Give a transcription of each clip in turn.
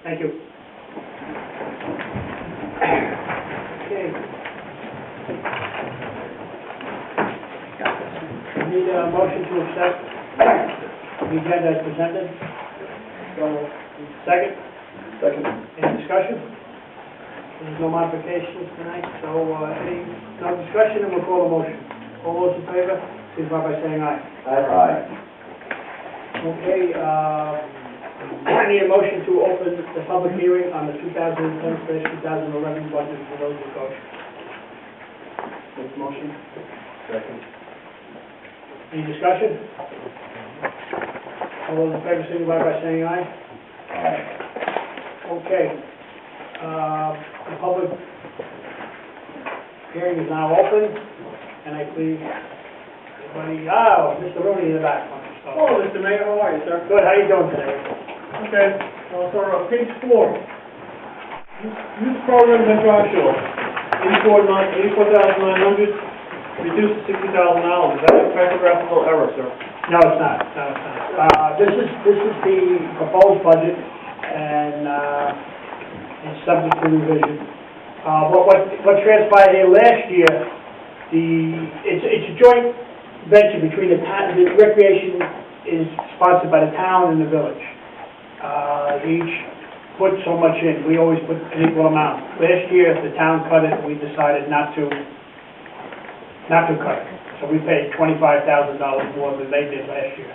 Thank you. Okay. We need a motion to accept the agenda as presented. Second? Second. Any discussion? There's no modifications tonight, so no discussion, and we'll call the motion. All those in favor, signify by saying aye. Aye. Okay, I need a motion to open the public hearing on the 2010/2011 budget for those of Goshen. Make the motion. Second. Any discussion? All those in favor, signify by saying aye. Aye. Okay. The public hearing is now open, and I please everybody, Mr. Rooney in the back. Hello, Mr. Mayor, how are you, sir? Good, how you doing today? Okay, well, for page 4, youth programs at Josh Shore, 84,900, reduced to $60,000. Is that a typographical error, sir? No, it's not. No, it's not. This is the proposed budget, and it's subject to revision. What transpired here last year, it's a joint venture between the town. The recreation is sponsored by the town and the village. They each put so much in. We always put an equal amount. Last year, the town cut it. We decided not to cut it. So we paid $25,000 more than they did last year.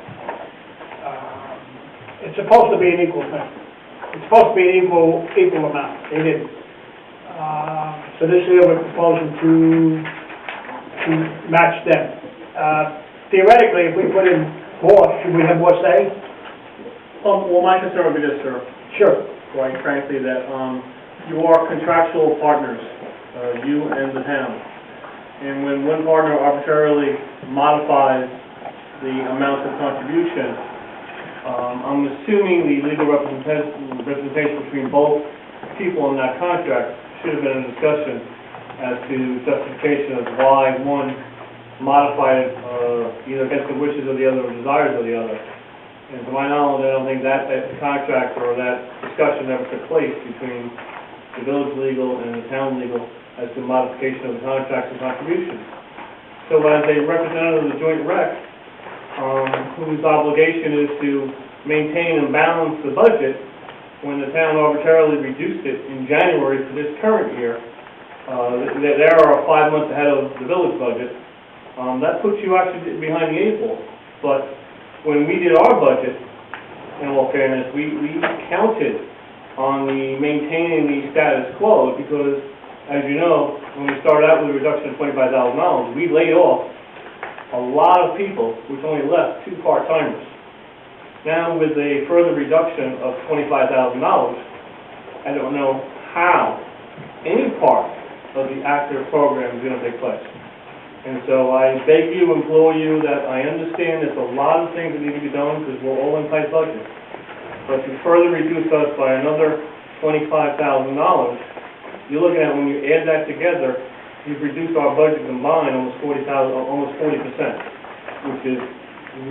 It's supposed to be an equal thing. It's supposed to be an equal amount. They didn't. So this year we're proposing to match them. Theoretically, if we put in more, should we have more say? Well, my concern would be this, sir. Sure. Quite frankly, that you are contractual partners, you and the town. And when one partner arbitrarily modifies the amount of contribution, I'm assuming the legal representation between both people in that contract should have been a discussion as to justification of why one modified it either against the wishes of the other or desires of the other. And to my knowledge, I don't think that contract or that discussion ever took place between the village legal and the town legal as to modification of the contracts and contributions. So as a representative of the joint rec, whose obligation is to maintain and balance the budget, when the town arbitrarily reduced it in January for this current year, they are 5 months ahead of the village budget. That puts you actually behind the 8 ball. But when we did our budget, in all fairness, we counted on the maintaining the status quo because, as you know, when we started out with a reduction of $25,000, we laid off a lot of people, which only left 2 part-timers. Now, with a further reduction of $25,000, I don't know how any part of the active program is going to take place. And so I beg you, implore you, that I understand there's a lot of things that need to be done because we're all in tight budgets. But to further reduce us by another $25,000, you're looking at, when you add that together, you've reduced our budget combined almost 40%, which is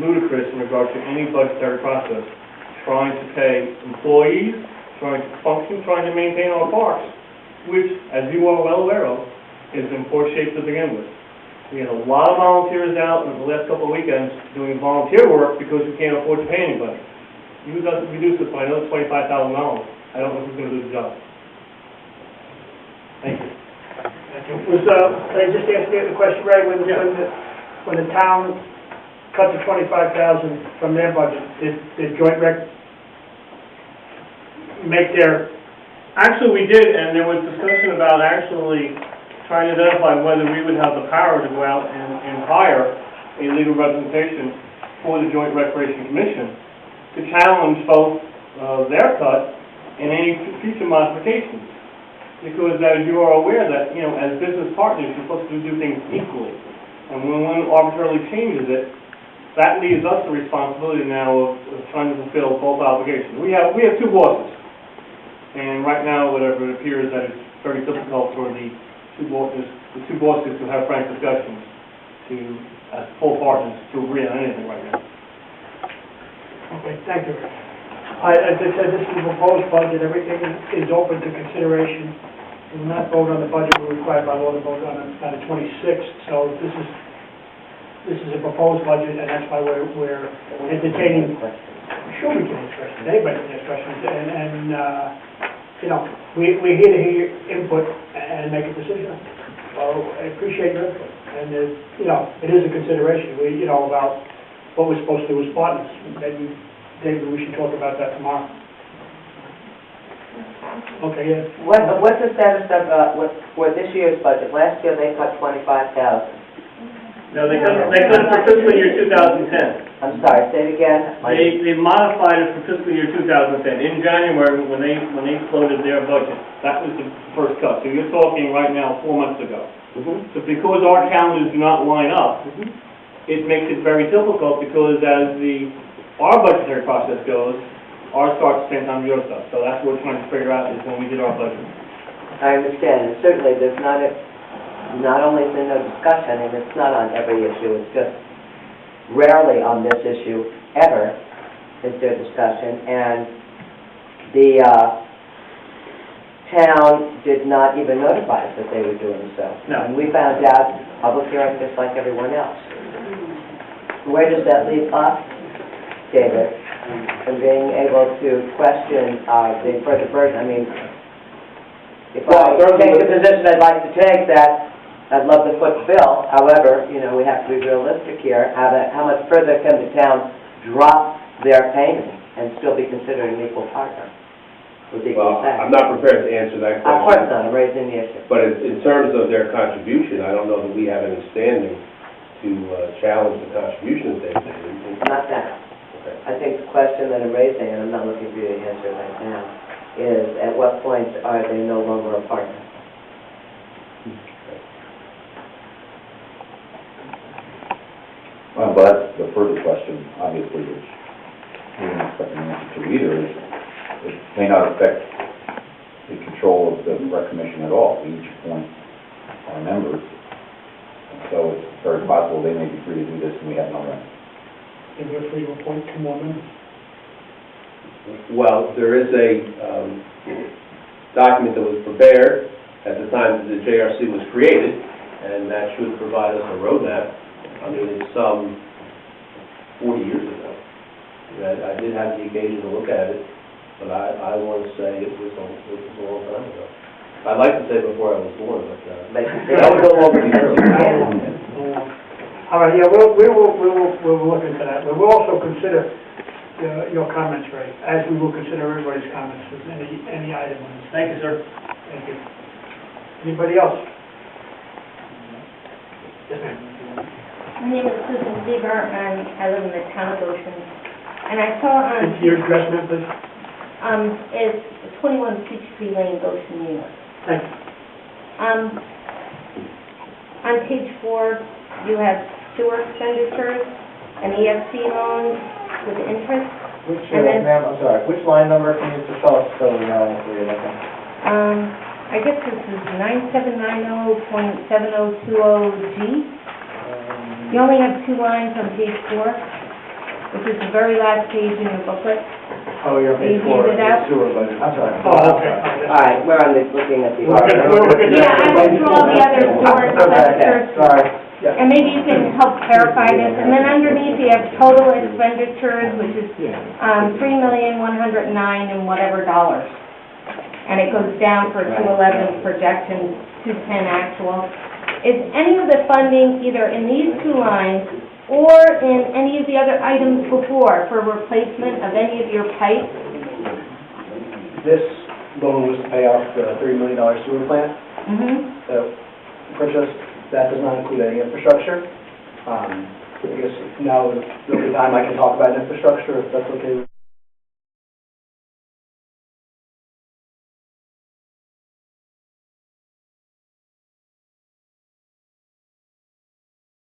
ludicrous in regard to any budgetary process. Trying to pay employees, trying to function, trying to maintain our parks, which, as you are well aware of, is in poor shape to begin with. We had a lot of volunteers out in the last couple of weekends doing volunteer work because we can't afford to pay anybody. You guys reduce it by another $25,000. I don't know who's going to do the job. Thank you. Can I just ask you the question, Ray? When the town cut the $25,000 from their budget, did Joint Rec make their... Actually, we did, and there was discussion about actually trying to identify whether we would have the power to go out and hire a legal representation for the Joint Recreation Commission to challenge both their cut and any future modifications. Because as you are aware that, you know, as business partners, you're supposed to do things equally. And when one arbitrarily changes it, that leaves us the responsibility now of trying to fulfill both obligations. We have 2 bosses. And right now, whatever, it appears that it's very difficult for the two bosses to have frank discussions as full partners to agree on anything right now. Okay, thank you. As I said, this is a proposed budget, everything is open to consideration. We will not vote on the budget, we're required by law to vote on it on the 26th, so this is a proposed budget, and that's why we're entertaining. Sure, we can ask questions, anybody can ask questions, and you know, we're here to hear your input and make a decision. So I appreciate your input, and you know, it is a consideration, you know, about what we're supposed to do as partners. Maybe, David, we should talk about that tomorrow. Okay, yeah. What's the status of, for this year's budget? Last year they cut $25,000. No, they couldn't for fiscal year 2010. I'm sorry, say it again. They modified it for fiscal year 2010. In January, when they floated their budget, that was the first cut. So you're talking right now 4 months ago. Mm-hmm. So because our calendars do not line up, it makes it very difficult because as our budgetary process goes, ours starts the same time as yours does. So that's what we're trying to figure out is when we did our budget. I understand, and certainly there's not only is there no discussion, and it's not on every issue, it's just rarely on this issue ever is there discussion, and the town did not even notify us that they were doing so. No. And we found out public hearing just like everyone else. Where does that leave us, David, in being able to question the further burden? I mean, if I take the position I'd like to take, that I'd love to foot the bill. However, you know, we have to be realistic here. How much further can the town drop their payment and still be considered an equal partner with equal Well, tax? I'm not prepared to answer that question. Of course not. I'm raising the issue. But in terms of their contribution, I don't know that we have any standing to challenge the contributions they've made. Not that. Okay. I think the question that I'm raising, and I'm not looking for you to answer right now, is at what point are they no longer a partner? Well, that's the further question, obviously, which we don't expect an answer to either, is it may not affect the control of the rec commission at all. We each appoint our members, and so it's very possible they may be free to do this and we have no right. And we're free to appoint 2 more members. Well, there is a document that was prepared at the time that the JRC was created, and that should provide us a roadmap. I mean, it's some 40 years ago. I did have the occasion to look at it, but I want to say it was a long time ago. I'd like to say before I was born, but that was a little over the early. All right, yeah, we'll look into that. But we'll also consider your comments, Ray, as we will consider everybody's comments with any item on this. Thank you, sir. Thank you. Anybody else? Yes, ma'am. My name is Susan Seaver, and I live in the town of Goshen. And I saw on, Your address, ma'am, please. it's 21 Peachtree Lane, Goshen, New York. Thank you. On page 4, you have sewer expenditures and EFT loans with interest. Which, And then- ma'am, I'm sorry, which line number can you just tell us so we know where you're looking? I guess this is 9790.7020G. You only have 2 lines on page 4, which is the very last page in your booklet. Oh, you're You handed out? sewer budget, I'm sorry. Oh, okay. All right, we're on this, looking at the... We're looking Yeah, I went through all the other sewer expenditures. Sorry. And maybe you can help clarify this. And then underneath you have total expenditures, which is $3,109 and whatever dollars. And it goes down for 211 projection, 210 actual. Is any of the funding either in these 2 lines or in any of the other items before for replacement of any of your pipes? This loan was to pay off the $30 million sewer plant that purchased. That does not include any infrastructure. I guess now is the time I can talk about infrastructure, if that's okay.